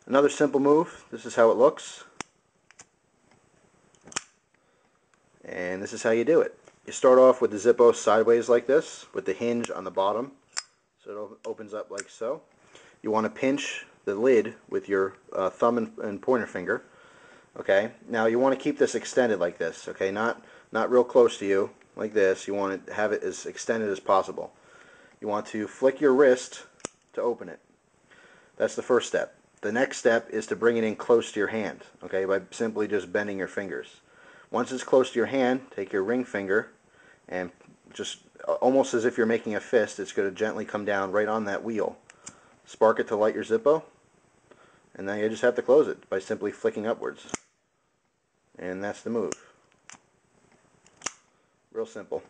Another simple move. This is how it looks. And this is how you do it. You start off with the Zippo sideways like this, with the hinge on the bottom, so it opens up like so. You want to pinch the lid with your thumb and pointer finger. Okay, now you want to keep this extended like this. Okay, not real close to you like this. You want to have it as extended as possible. You want to flick your wrist to open it. That's the first step. The next step is to bring it in close to your hand, okay, by simply just bending your fingers. Once it's close to your hand, take your ring finger and just almost as if you're making a fist, it's going to gently come down right on that wheel. Spark it to light your Zippo, and then you just have to close it by simply flicking upwards. And that's the move. Real simple.